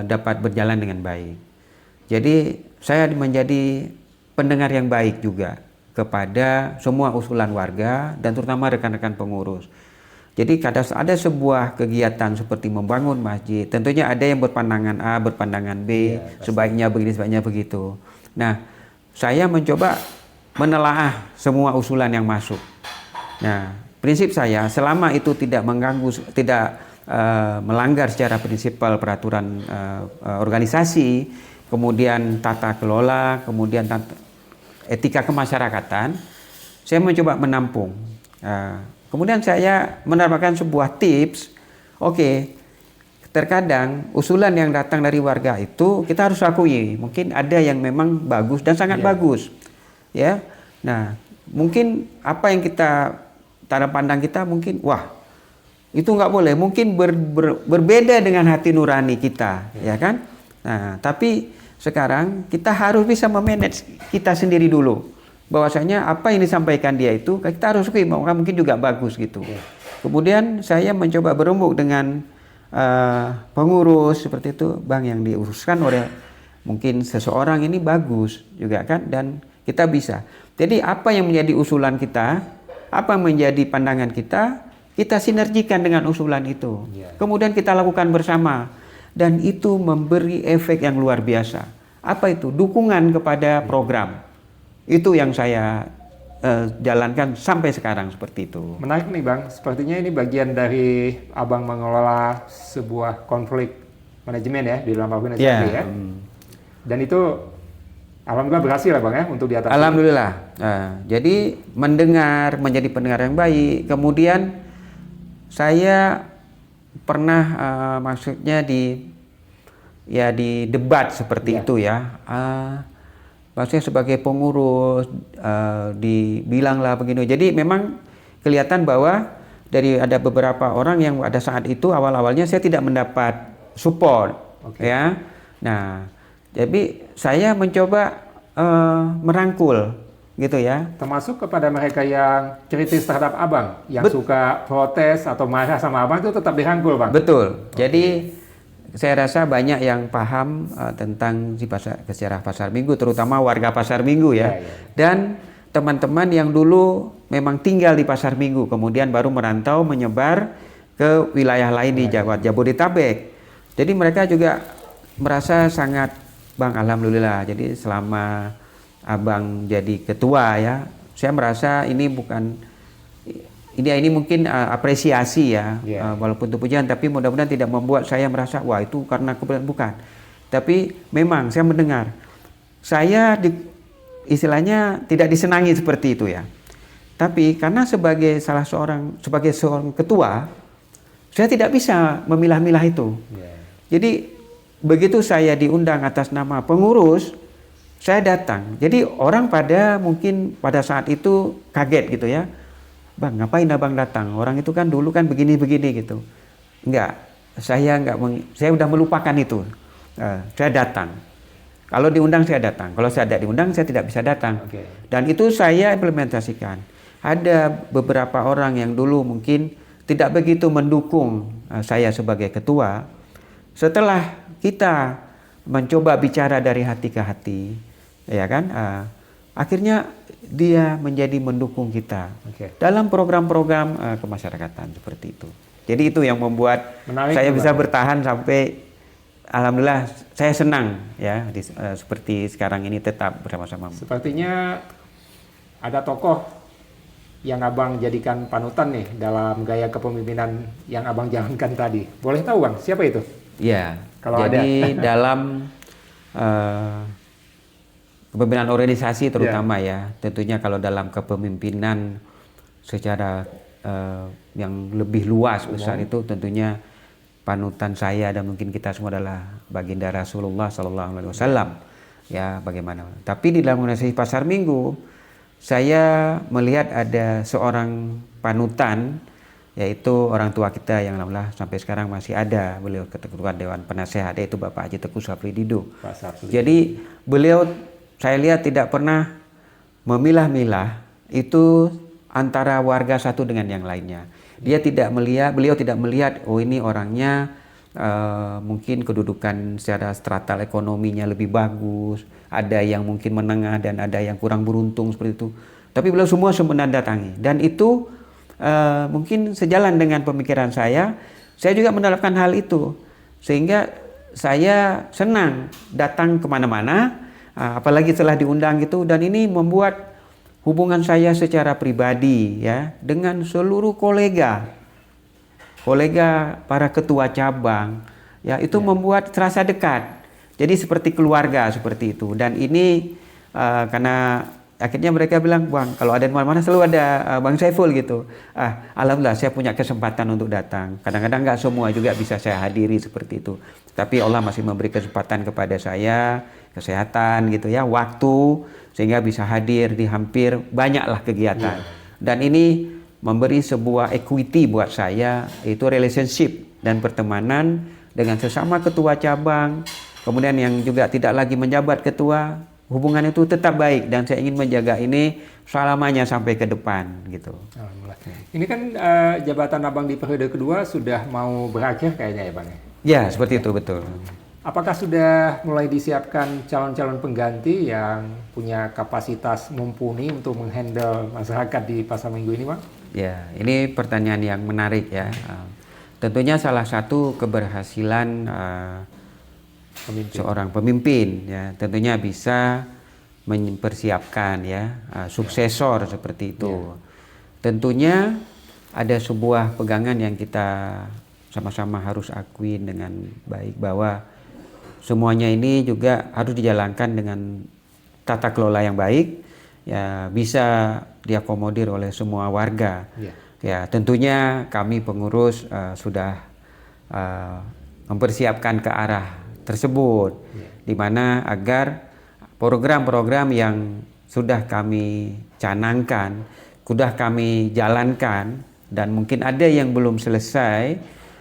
dapat berjalan dengan baik. Jadi saya menjadi pendengar yang baik juga kepada semua usulan warga dan terutama rekan-rekan pengurus. Jadi kadang ada sebuah kegiatan seperti membangun masjid, tentunya ada yang berpandangan A, berpandangan B, sebaiknya begini, sebaiknya begitu. Nah, saya mencoba menelaah semua usulan yang masuk. Nah, prinsip saya selama itu tidak mengganggu, tidak melanggar secara prinsipal peraturan organisasi, kemudian tata kelola, kemudian etika kemasyarakatan, saya mencoba menampung. Kemudian saya menerapkan sebuah tips. Terkadang usulan yang datang dari warga itu kita harus akui, mungkin ada yang memang bagus dan sangat bagus, ya. Nah, mungkin apa yang cara pandang kita mungkin, wah itu nggak boleh, mungkin berbeda dengan hati nurani kita, ya kan? Nah, tapi sekarang kita harus bisa memanage kita sendiri dulu, bahwasanya apa yang disampaikan dia itu kita harus akui, mungkin juga bagus gitu. Kemudian saya mencoba berembuk dengan pengurus seperti itu, Bang, yang diuruskan oleh mungkin seseorang ini bagus juga kan, dan kita bisa. Jadi apa yang menjadi usulan kita, apa yang menjadi pandangan kita sinergikan dengan usulan itu. Kemudian kita lakukan bersama, dan itu memberi efek yang luar biasa. Apa itu? Dukungan kepada program. Itu yang saya jalankan sampai sekarang seperti itu. Menarik nih Bang, sepertinya ini bagian dari Abang mengelola sebuah konflik manajemen ya di dalam organisasi ya. Dan itu alhamdulillah berhasil ya Bang ya untuk diatasi. Alhamdulillah. Jadi menjadi pendengar yang baik. Kemudian saya pernah maksudnya di debat seperti itu ya. Maksudnya sebagai pengurus dibilanglah begini. Jadi memang kelihatan bahwa ada beberapa orang yang pada saat itu awal-awalnya saya tidak mendapat support, ya. Nah, jadi saya mencoba merangkul gitu ya. Termasuk kepada mereka yang kritis terhadap Abang, yang suka protes atau marah sama Abang itu tetap dirangkul Bang. Betul. Jadi saya rasa banyak yang paham tentang sejarah Pasar Minggu, terutama warga Pasar Minggu ya. Dan teman-teman yang dulu memang tinggal di Pasar Minggu, kemudian baru merantau menyebar ke wilayah lain di Jabodetabek. Jadi mereka juga merasa sangat, Bang, alhamdulillah. Jadi selama Abang jadi ketua ya, saya merasa ini mungkin apresiasi ya, walaupun itu pujian, tapi mudah-mudahan tidak membuat saya merasa wah itu karena kebetulan, bukan. Tapi memang saya mendengar, saya istilahnya tidak disenangi seperti itu ya. Tapi karena sebagai seorang ketua, saya tidak bisa memilah-milah itu. Jadi begitu saya diundang atas nama pengurus, saya datang. Jadi orang mungkin pada saat itu kaget gitu ya. Bang, ngapain Abang datang? Orang itu kan dulu kan begini-begini gitu. Enggak, saya udah melupakan itu. Saya datang. Kalau diundang saya datang. Kalau saya tidak diundang saya tidak bisa datang. Dan itu saya implementasikan. Ada beberapa orang yang dulu mungkin tidak begitu mendukung saya sebagai ketua. Setelah kita mencoba bicara dari hati ke hati, ya kan? Akhirnya dia menjadi mendukung kita dalam program-program kemasyarakatan seperti itu. Jadi itu yang membuat saya bisa bertahan sampai, alhamdulillah, saya senang ya seperti sekarang ini tetap bersama-sama. Sepertinya ada tokoh yang Abang jadikan panutan nih dalam gaya kepemimpinan yang Abang jalankan tadi. Boleh tahu Bang, siapa itu? Ya, kalau jadi ada. dalam kepemimpinan organisasi terutama ya, tentunya kalau dalam kepemimpinan secara yang lebih luas besar itu tentunya panutan saya dan mungkin kita semua adalah baginda Rasulullah SAW. Ya, bagaimana? Tapi di dalam organisasi Pasar Minggu, saya melihat ada seorang panutan, yaitu orang tua kita yang alhamdulillah sampai sekarang masih ada. Beliau ketua Dewan Penasehat, yaitu Bapak Haji Teguh Safri Dido. Jadi beliau, saya lihat tidak pernah memilah-milah itu antara warga satu dengan yang lainnya. Beliau tidak melihat, oh ini orangnya mungkin kedudukan secara stratal ekonominya lebih bagus, ada yang mungkin menengah dan ada yang kurang beruntung seperti itu. Tapi beliau semua menandatangi, dan itu mungkin sejalan dengan pemikiran saya. Saya juga menerapkan hal itu, sehingga saya senang datang kemana-mana, apalagi setelah diundang gitu, dan ini membuat hubungan saya secara pribadi ya dengan seluruh kolega para ketua cabang ya itu membuat terasa dekat. Jadi seperti keluarga seperti itu. Dan ini karena akhirnya mereka bilang, Bang, kalau ada di mana-mana selalu ada Bang Saiful gitu. Alhamdulillah saya punya kesempatan untuk datang. Kadang-kadang nggak semua juga bisa saya hadiri seperti itu. Tapi Allah masih memberi kesempatan kepada saya, kesehatan gitu ya, waktu, sehingga bisa hadir di hampir banyaklah kegiatan. Dan ini memberi sebuah equity buat saya, itu relationship dan pertemanan dengan sesama ketua cabang. Kemudian yang juga tidak lagi menjabat ketua, hubungan itu tetap baik, dan saya ingin menjaga ini selamanya sampai ke depan gitu. Ini kan jabatan Abang di periode kedua sudah mau berakhir kayaknya ya Bang? Ya, seperti itu, betul. Apakah sudah mulai disiapkan calon-calon pengganti yang punya kapasitas mumpuni untuk menghandle masyarakat di Pasar Minggu ini, Bang? Ya, ini pertanyaan yang menarik ya. Tentunya salah satu keberhasilan seorang pemimpin ya, tentunya bisa mempersiapkan ya suksesor seperti itu. Tentunya ada sebuah pegangan yang kita sama-sama harus akui dengan baik, bahwa semuanya ini juga harus dijalankan dengan tata kelola yang baik, ya bisa diakomodir oleh semua warga. Ya, tentunya kami pengurus sudah mempersiapkan ke arah tersebut, di mana agar program-program yang sudah kami canangkan, sudah kami jalankan, dan mungkin ada yang belum selesai,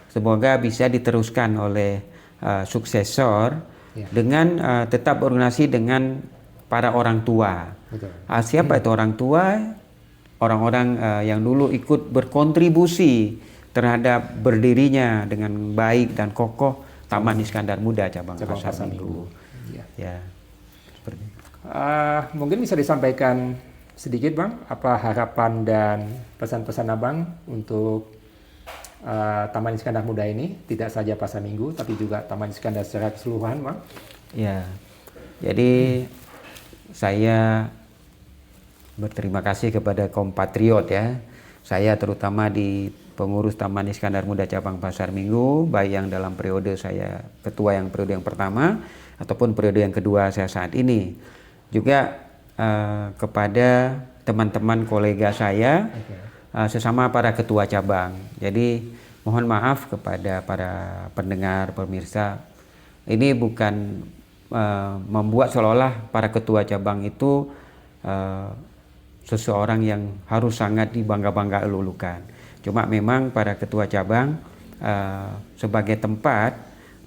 semoga bisa diteruskan oleh suksesor dengan tetap berorganisasi dengan para orang tua. Siapa itu orang tua? Orang-orang yang dulu ikut berkontribusi terhadap berdirinya dengan baik dan kokoh Taman Iskandar Muda cabang Pasar Minggu. Ya, seperti itu. Mungkin bisa disampaikan sedikit Bang, apa harapan dan pesan-pesan Abang untuk Taman Iskandar Muda ini, tidak saja Pasar Minggu tapi juga Taman Iskandar secara keseluruhan, Bang? Ya, jadi saya berterima kasih kepada kompatriot ya. Saya terutama di pengurus Taman Iskandar Muda cabang Pasar Minggu, baik yang dalam periode saya ketua yang periode yang pertama ataupun periode yang kedua saya saat ini. Juga kepada teman-teman kolega saya, sesama para ketua cabang. Jadi mohon maaf kepada para pendengar, pemirsa, ini bukan membuat seolah-olah para ketua cabang itu seseorang yang harus sangat dibangga-bangga elulukan. Cuma memang para ketua cabang sebagai tempat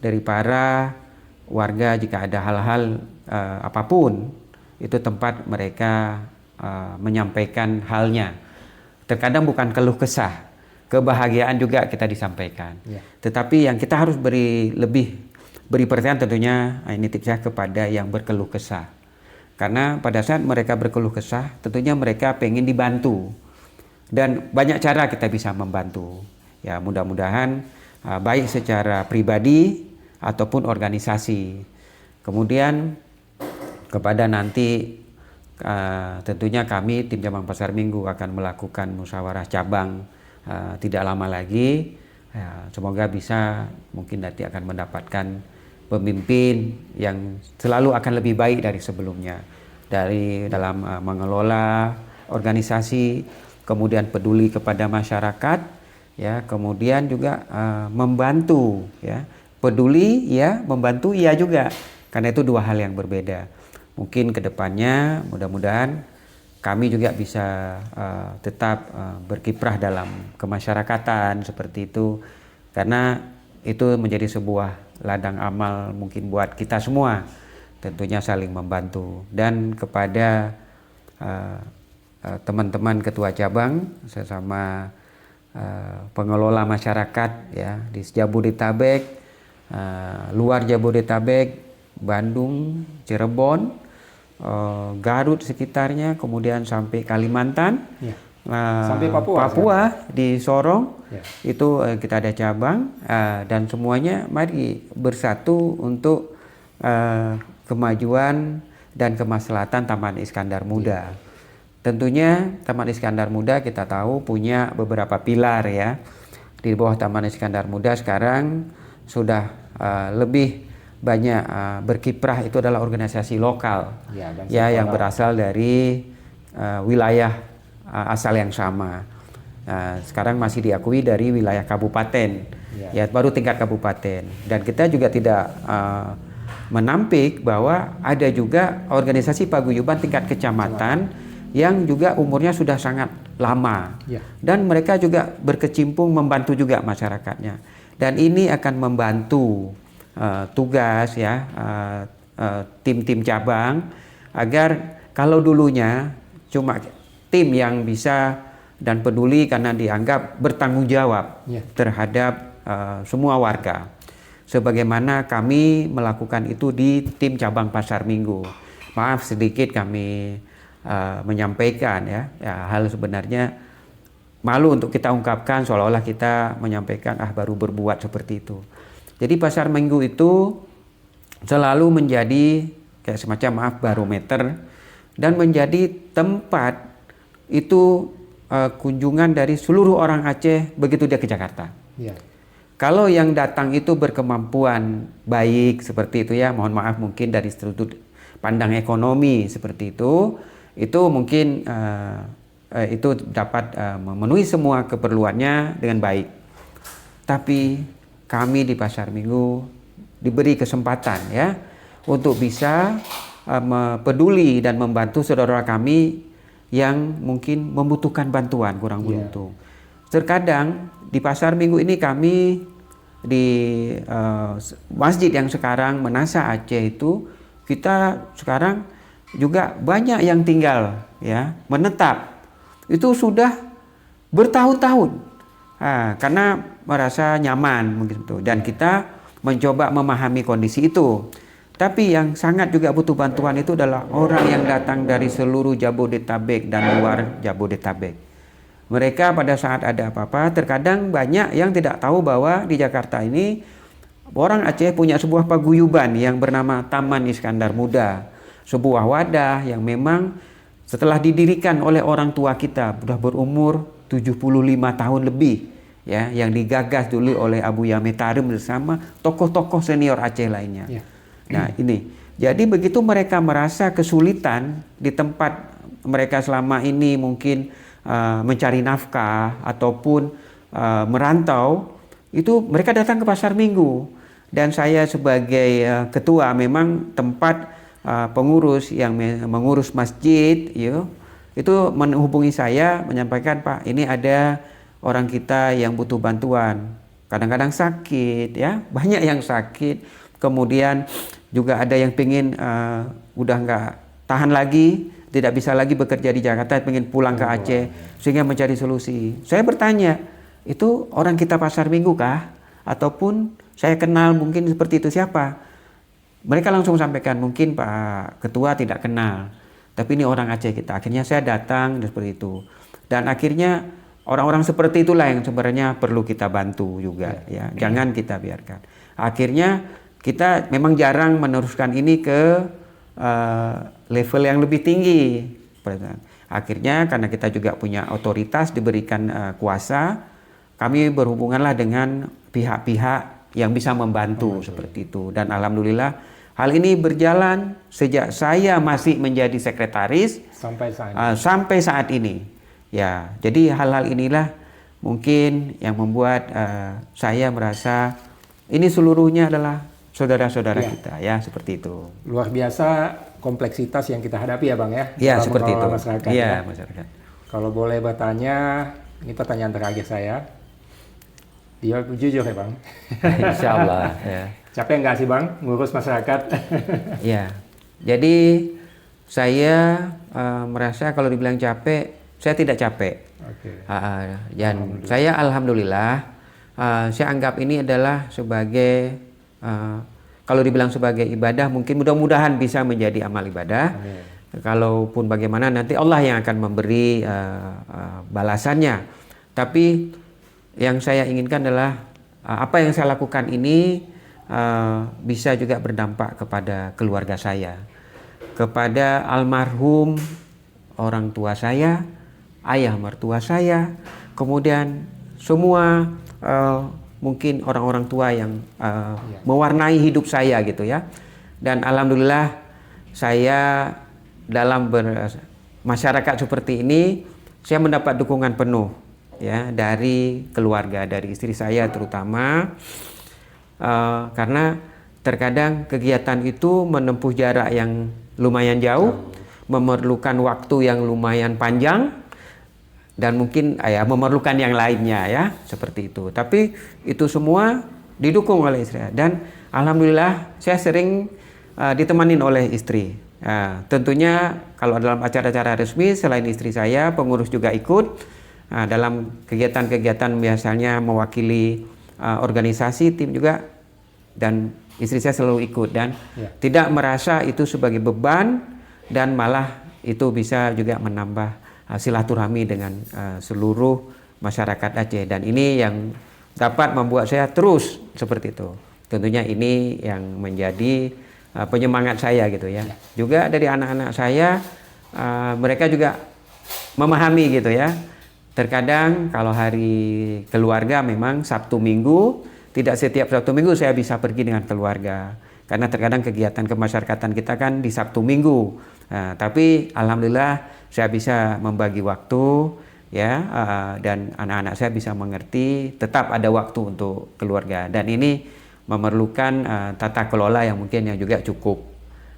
dari para warga, jika ada hal-hal apapun, itu tempat mereka menyampaikan halnya. Terkadang bukan keluh kesah, kebahagiaan juga kita disampaikan. Tetapi yang kita harus beri lebih beri perhatian tentunya, ini tips saya kepada yang berkeluh kesah. Karena pada saat mereka berkeluh kesah, tentunya mereka pengen dibantu. Dan banyak cara kita bisa membantu. Ya, mudah-mudahan baik secara pribadi ataupun organisasi. Kemudian kepada nanti tentunya kami tim cabang Pasar Minggu akan melakukan musyawarah cabang tidak lama lagi. Semoga bisa mungkin nanti akan mendapatkan pemimpin yang selalu akan lebih baik dari sebelumnya, dari dalam mengelola organisasi, kemudian peduli kepada masyarakat, ya, kemudian juga membantu, ya, peduli, ya, membantu, ya juga, karena itu dua hal yang berbeda. Mungkin kedepannya mudah-mudahan kami juga bisa tetap berkiprah dalam kemasyarakatan seperti itu, karena itu menjadi sebuah ladang amal mungkin buat kita semua, tentunya saling membantu. Dan kepada teman-teman ketua cabang sesama pengelola masyarakat, ya, di Jabodetabek, luar Jabodetabek, Bandung, Cirebon, Garut sekitarnya, kemudian sampai Kalimantan, ya, sampai Papua di Sorong, ya, itu kita ada cabang, dan semuanya mari bersatu untuk kemajuan dan kemaslahatan Taman Iskandar Muda. Ya. Tentunya Taman Iskandar Muda kita tahu punya beberapa pilar, ya. Di bawah Taman Iskandar Muda sekarang sudah lebih banyak berkiprah itu adalah organisasi lokal, ya, yang berasal dari wilayah asal yang sama. Sekarang masih diakui dari wilayah kabupaten, ya, baru tingkat kabupaten. Dan kita juga tidak menampik bahwa ada juga organisasi paguyuban tingkat kecamatan yang juga umurnya sudah sangat lama, dan mereka juga berkecimpung membantu juga masyarakatnya. Dan ini akan membantu tugas, ya, tim-tim cabang, agar kalau dulunya cuma tim yang bisa dan peduli karena dianggap bertanggung jawab, ya, terhadap semua warga, sebagaimana kami melakukan itu di tim cabang Pasar Minggu. Maaf sedikit kami menyampaikan, ya, hal sebenarnya malu untuk kita ungkapkan, seolah-olah kita menyampaikan baru berbuat seperti itu. Jadi Pasar Minggu itu selalu menjadi kayak semacam barometer dan menjadi tempat itu kunjungan dari seluruh orang Aceh begitu dia ke Jakarta. Ya. Kalau yang datang itu berkemampuan baik seperti itu, ya, mohon maaf mungkin dari sudut pandang ekonomi seperti itu mungkin itu dapat memenuhi semua keperluannya dengan baik. Tapi kami di Pasar Minggu diberi kesempatan, ya, untuk bisa peduli dan membantu saudara kami yang mungkin membutuhkan bantuan, kurang beruntung. Terkadang di Pasar Minggu ini kami di masjid yang sekarang Menasa Aceh itu, kita sekarang juga banyak yang tinggal, ya, menetap. Itu sudah bertahun-tahun. Karena merasa nyaman begitu, dan kita mencoba memahami kondisi itu. Tapi yang sangat juga butuh bantuan itu adalah orang yang datang dari seluruh Jabodetabek dan luar Jabodetabek. Mereka pada saat ada apa-apa, terkadang banyak yang tidak tahu bahwa di Jakarta ini orang Aceh punya sebuah paguyuban yang bernama Taman Iskandar Muda, sebuah wadah yang memang setelah didirikan oleh orang tua kita, sudah berumur 75 tahun lebih, ya, yang digagas dulu oleh Abu Yame Tarim bersama tokoh-tokoh senior Aceh lainnya. Ya. Nah, ini. Jadi begitu mereka merasa kesulitan di tempat mereka selama ini mungkin mencari nafkah ataupun merantau, itu mereka datang ke Pasar Minggu. Dan saya sebagai ketua memang tempat pengurus yang mengurus masjid, ya, itu menghubungi saya menyampaikan, Pak, ini ada orang kita yang butuh bantuan, kadang-kadang sakit, ya, banyak yang sakit, kemudian juga ada yang pengen udah nggak tahan lagi, tidak bisa lagi bekerja di Jakarta, pengen pulang ke Aceh, sehingga mencari solusi. Saya bertanya, itu orang kita Pasar Minggu kah? Ataupun saya kenal mungkin seperti itu, siapa? Mereka langsung sampaikan, mungkin Pak Ketua tidak kenal, tapi ini orang Aceh kita. Akhirnya saya datang seperti itu. Dan akhirnya orang-orang seperti itulah yang sebenarnya perlu kita bantu juga, ya. Jangan kita biarkan. Akhirnya kita memang jarang meneruskan ini ke level yang lebih tinggi. Akhirnya karena kita juga punya otoritas, diberikan kuasa, kami berhubunganlah dengan pihak-pihak yang bisa membantu seperti itu. Dan alhamdulillah hal ini berjalan sejak saya masih menjadi sekretaris sampai saat ini. Ya, jadi hal-hal inilah mungkin yang membuat saya merasa ini seluruhnya adalah saudara-saudara kita, ya, seperti itu. Luar biasa kompleksitas yang kita hadapi ya Bang ya. Ya, seperti itu. Masyarakat, ya, ya. masyarakat. Kalau boleh bertanya, ini pertanyaan terakhir saya. Dia jujur ya Bang. Insya Allah. Ya. Capek nggak sih Bang ngurus masyarakat? Ya, jadi saya merasa kalau dibilang capek, saya tidak capek. Dan saya alhamdulillah, saya anggap ini adalah sebagai kalau dibilang sebagai ibadah, mungkin mudah-mudahan bisa menjadi amal ibadah. Amin. Kalaupun bagaimana nanti Allah yang akan memberi balasannya. Tapi yang saya inginkan adalah apa yang saya lakukan ini bisa juga berdampak kepada keluarga saya, kepada almarhum orang tua saya, ayah mertua saya, kemudian semua mungkin orang-orang tua yang mewarnai hidup saya gitu ya. Dan alhamdulillah saya dalam masyarakat seperti ini saya mendapat dukungan penuh ya dari keluarga, dari istri saya terutama, karena terkadang kegiatan itu menempuh jarak yang lumayan jauh, memerlukan waktu yang lumayan panjang, dan mungkin memerlukan yang lainnya ya, seperti itu. Tapi itu semua didukung oleh istri. Dan alhamdulillah saya sering ditemanin oleh istri. Tentunya kalau dalam acara-acara resmi selain istri saya, pengurus juga ikut. Dalam kegiatan-kegiatan biasanya mewakili organisasi, tim juga, dan istri saya selalu ikut dan tidak merasa itu sebagai beban, dan malah itu bisa juga menambah silaturahmi dengan seluruh masyarakat Aceh. Dan ini yang dapat membuat saya terus seperti itu. Tentunya ini yang menjadi penyemangat saya gitu ya. Juga dari anak-anak saya, mereka juga memahami gitu ya. Terkadang kalau hari keluarga memang Sabtu Minggu, tidak setiap Sabtu Minggu saya bisa pergi dengan keluarga. Karena terkadang kegiatan kemasyarakatan kita kan di Sabtu Minggu. Tapi alhamdulillah saya bisa membagi waktu ya, dan anak-anak saya bisa mengerti, tetap ada waktu untuk keluarga. Dan ini memerlukan tata kelola yang mungkin yang juga cukup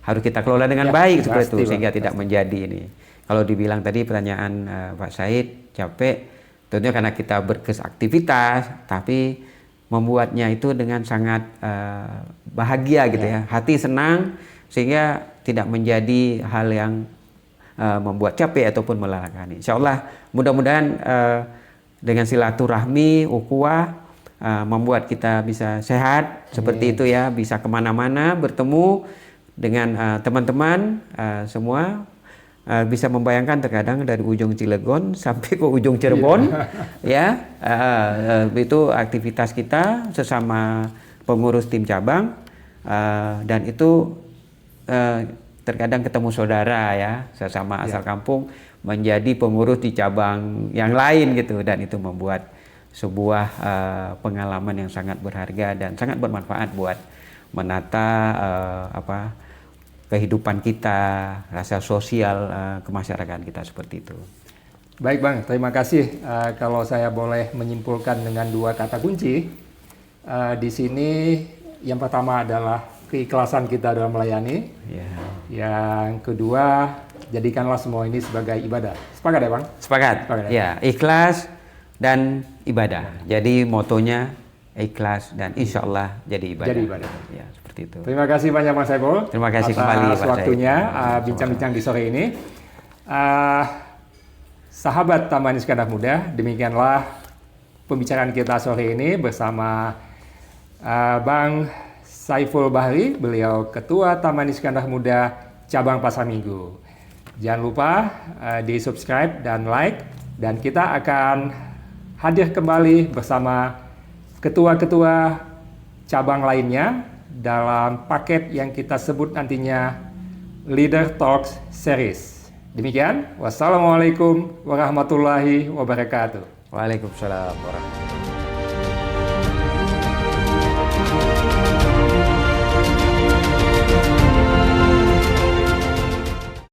harus kita kelola dengan baik seperti itu, sehingga tidak menjadi ini. Kalau dibilang tadi pertanyaan Pak Said, capek, tentunya karena kita aktivitas, tapi membuatnya itu dengan sangat bahagia gitu ya, hati senang, sehingga tidak menjadi hal yang membuat capek ataupun melelahkan. Insya Allah mudah-mudahan dengan silaturahmi, ukhuwah, membuat kita bisa sehat seperti itu ya, bisa kemana-mana bertemu dengan teman-teman semua. Bisa membayangkan terkadang dari ujung Cilegon sampai ke ujung Cirebon ya, itu aktivitas kita sesama pengurus tim cabang, dan itu terkadang ketemu saudara ya, sesama asal kampung menjadi pengurus di cabang yang lain gitu, dan itu membuat sebuah pengalaman yang sangat berharga dan sangat bermanfaat buat menata kehidupan kita, rasa sosial kemasyarakatan kita seperti itu. Baik Bang, terima kasih. Kalau saya boleh menyimpulkan dengan 2 kata kunci, di sini yang pertama adalah keikhlasan kita dalam melayani. Yang kedua, jadikanlah semua ini sebagai ibadah. Sepakat ya Bang? Sepakat. Ya, ikhlas dan ibadah. Jadi motonya ikhlas dan insya Allah jadi ibadah. Jadi ibadah. Ya, seperti itu. Terima kasih banyak Mas Saiful. Terima kasih kembali atas waktunya bincang-bincang di sore ini. Sahabat Taman Iskandar Muda, demikianlah pembicaraan kita sore ini bersama Bang Saiful Bahri, beliau Ketua Taman Iskandar Muda Cabang Pasar Minggu. Jangan lupa di subscribe dan like, dan kita akan hadir kembali bersama ketua-ketua cabang lainnya dalam paket yang kita sebut nantinya Leader Talks Series. Demikian, wassalamualaikum warahmatullahi wabarakatuh. Waalaikumsalam warahmatullahi wabarakatuh.